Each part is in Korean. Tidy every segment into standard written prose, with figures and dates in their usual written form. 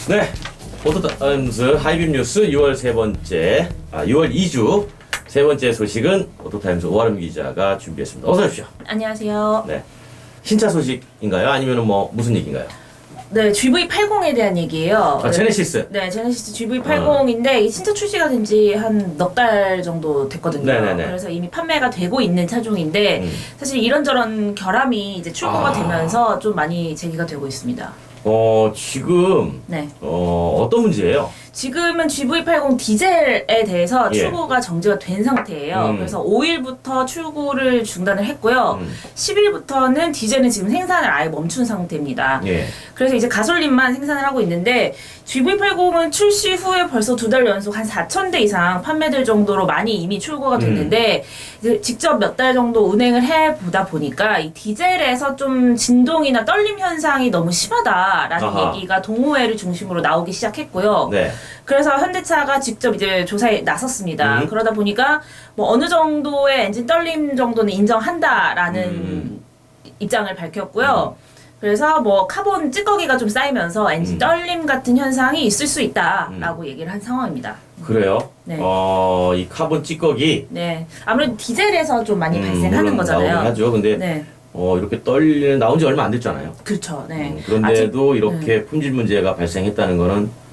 네, 오토타임스 하이빔 뉴스 6월 6월 2주 세 번째 소식은 오토타임스 오아름 기자가 준비했습니다. 어서 오십시오. 안녕하세요. 네, 신차 소식인가요? 아니면 뭐 무슨 얘기인가요? 네, GV80에 대한 얘기예요. 제네시스. 네, 제네시스 GV80인데 이 신차 출시가 된 지 한 넉 달 정도 됐거든요. 네네네. 그래서 이미 판매가 되고 있는 차종인데 사실 이런저런 결함이 이제 출고가 되면서 좀 많이 제기가 되고 있습니다. 지금 네. 어떤 문제예요? 지금은 GV80 디젤에 대해서 예. 출고가 정지가 된 상태예요. 그래서 5일부터 출고를 중단을 했고요. 10일부터는 디젤은 지금 생산을 아예 멈춘 상태입니다. 예. 그래서 이제 가솔린만 생산을 하고 있는데 GV80은 출시 후에 벌써 2달 연속 한 4,000대 이상 판매될 정도로 많이 이미 출고가 됐는데 이제 직접 몇 달 정도 운행을 해보다 보니까 이 디젤에서 좀 진동이나 떨림 현상이 너무 심하다라는 아하. 얘기가 동호회를 중심으로 나오기 시작했고요. 네. 그래서 현대차가 직접 이제 조사에 나섰습니다. 그러다 보니까 뭐 어느 정도의 엔진 떨림 정도는 인정한다라는 입장을 밝혔고요. 그래서 뭐 카본 찌꺼기가 좀 쌓이면서 엔진 떨림 같은 현상이 있을 수 있다라고 얘기를 한 상황입니다. 그래요? 네. 이 카본 찌꺼기 네, 아무래도 디젤에서 좀 많이 발생하는 물론 거잖아요. 나오긴 하죠. 근데 네, 이렇게 나온 지 얼마 안 됐잖아요. 그렇죠. 네. 그런데도 아직- 이렇게 품질 문제가 발생했다는 거는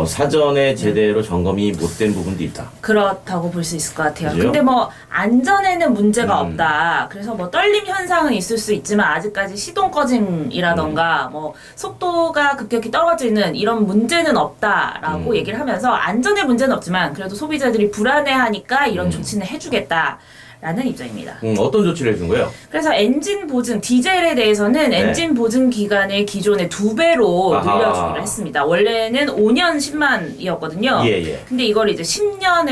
사전에 제대로 점검이 못 된 부분도 있다. 그렇다고 볼 수 있을 것 같아요. 그죠? 근데 뭐 안전에는 문제가 없다. 그래서 뭐 떨림 현상은 있을 수 있지만 아직까지 시동 꺼짐이라던가 뭐 속도가 급격히 떨어지는 이런 문제는 없다라고 얘기를 하면서 안전에 문제는 없지만 그래도 소비자들이 불안해하니까 이런 조치는 해주겠다. 라는 입장입니다. 어떤 조치를 해준 거예요? 그래서 엔진 보증, 디젤에 대해서는 네. 엔진 보증 기간을 기존의 2배로 아하. 늘려주기로 했습니다. 원래는 5년 10만이었거든요. 예. 근데 이걸 이제 10년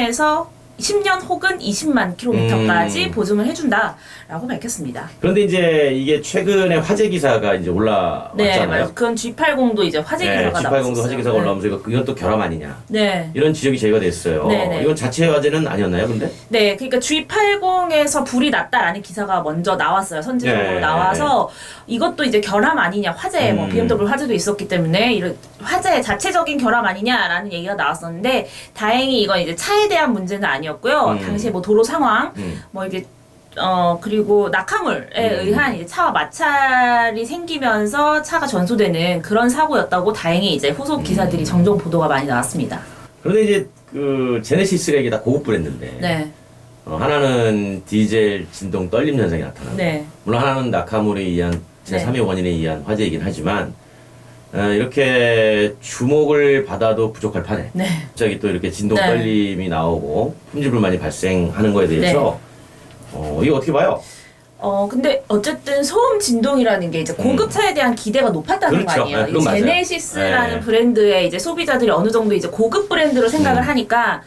혹은 20만 킬로미터까지 보증을 해준다라고 밝혔습니다. 그런데 이제 이게 최근에 화재 기사가 이제 네, 올라왔잖아요. 맞아요. 그건 G80도 이제 화재 기사가 G80도 나왔었어요. 화재 기사가 올라오면서 이건 또 결함 아니냐. 네. 이런 지적이 제기가 됐어요. 네. 이건 자체 화재는 아니었나요, 근데? 네, 그러니까 G80에서 불이 났다라는 기사가 먼저 나왔어요. 선제적으로 네. 나와서 이것도 이제 결함 아니냐, 화재, 뭐 BMW 화재도 있었기 때문에 이런 화재 자체적인 결함 아니냐라는 얘기가 나왔었는데 다행히 이건 이제 차에 대한 문제는 아니었고요. 당시에 뭐 도로 상황, 뭐 이게 그리고 낙하물에 의한 이제 차와 마찰이 생기면서 차가 전소되는 그런 사고였다고 다행히 이제 후속 기사들이 정정 보도가 많이 나왔습니다. 그런데 이제 그 제네시스가 이게 다 고급 브랜드인데 네, 하나는 디젤 진동 떨림 현상이 나타나고 네, 물론 하나는 낙하물에 의한 제3의 원인에 의한 화재이긴 하지만 이렇게 주목을 받아도 부족할 판에 네. 갑자기 또 이렇게 진동 네. 떨림이 나오고 품질 불만이 발생하는 거에 대해서 이거 어떻게 봐요? 근데 어쨌든 소음 진동이라는 게 이제 고급차에 대한 기대가 높았다는 그렇죠. 거 아니에요. 네, 그건 이 맞아요. 제네시스라는 네. 브랜드에 이제 소비자들이 어느 정도 이제 고급 브랜드로 생각을 하니까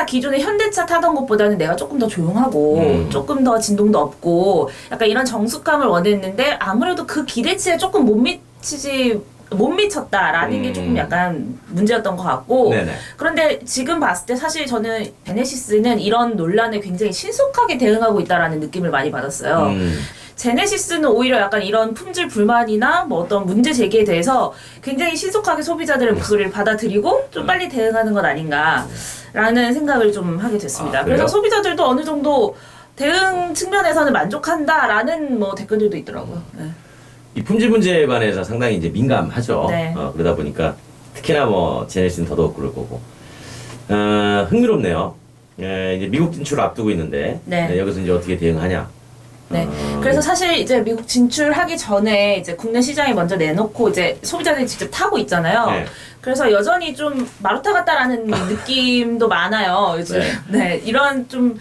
기존의 현대차 타던 것보다는 내가 조금 더 조용하고 조금 더 진동도 없고 약간 이런 정숙감을 원했는데 아무래도 그 기대치에 조금 못 미쳤다라는 게 조금 약간 문제였던 것 같고 네네. 그런데 지금 봤을 때 사실 저는 제네시스는 이런 논란에 굉장히 신속하게 대응하고 있다라는 느낌을 많이 받았어요. 제네시스는 오히려 약간 이런 품질 불만이나 뭐 어떤 문제 제기에 대해서 굉장히 신속하게 소비자들의 목소리를 받아들이고 좀 빨리 대응하는 것 아닌가라는 생각을 좀 하게 됐습니다. 그래요? 그래서 소비자들도 어느 정도 대응 측면에서는 만족한다라는 뭐 댓글들도 있더라고요. 네. 이 품질 문제에 관해서 상당히 이제 민감하죠. 네. 그러다 보니까 특히나 뭐 제네시스는 더더욱 그럴 거고. 흥미롭네요. 이제 미국 진출 앞두고 있는데 네. 여기서 이제 어떻게 대응하냐. 네. 그래서 사실 이제 미국 진출하기 전에 이제 국내 시장에 먼저 내놓고 이제 소비자들이 직접 타고 있잖아요. 네. 그래서 여전히 좀 마루타 같다라는 느낌도 많아요, 요즘. 네. 이런 좀,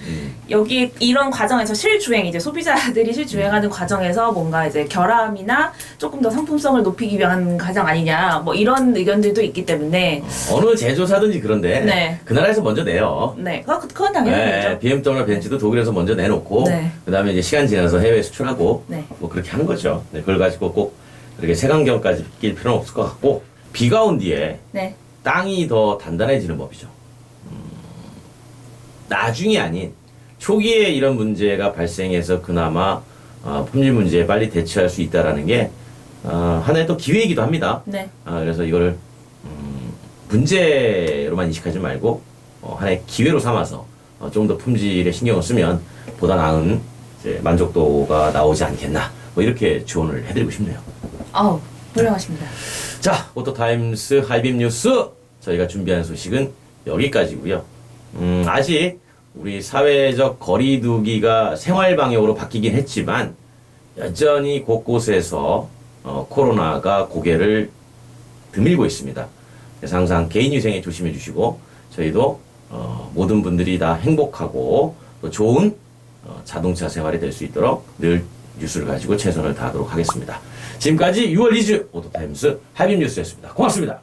여기 이런 과정에서 실주행, 이제 소비자들이 실주행하는 과정에서 뭔가 이제 결함이나 조금 더 상품성을 높이기 위한 과정 아니냐, 뭐 이런 의견들도 있기 때문에. 어느 제조사든지 그런데 네. 그 나라에서 먼저 내요. 네. 그건 당연한 거죠. BMW, 벤츠도 독일에서 먼저 내놓고 네. 그다음에 이제 시간 지나서 해외 수출하고 네. 뭐 그렇게 하는 거죠. 그걸 가지고 꼭 그렇게 색안경까지 낄 필요는 없을 것 같고 비가 온 뒤에 네. 땅이 더 단단해지는 법이죠. 나중이 아닌 초기에 이런 문제가 발생해서 그나마 품질 문제에 빨리 대처할 수 있다라는 게 하나의 또 기회이기도 합니다. 네. 그래서 이거를 문제로만 인식하지 말고 하나의 기회로 삼아서 좀 더 품질에 신경을 쓰면 보다 나은 이제 만족도가 나오지 않겠나 뭐 이렇게 조언을 해드리고 싶네요. 아우 훌륭하십니다. 자, 오토타임스 하이빔 뉴스 저희가 준비한 소식은 여기까지고요. 아직 우리 사회적 거리두기가 생활 방역으로 바뀌긴 했지만 여전히 곳곳에서 코로나가 고개를 드밀고 있습니다. 그래서 항상 개인 위생에 조심해 주시고 저희도 모든 분들이 다 행복하고 또 좋은 자동차 생활이 될 수 있도록 늘 뉴스를 가지고 최선을 다하도록 하겠습니다. 지금까지 6월 2주 오토타임스 하이빔 뉴스였습니다. 고맙습니다.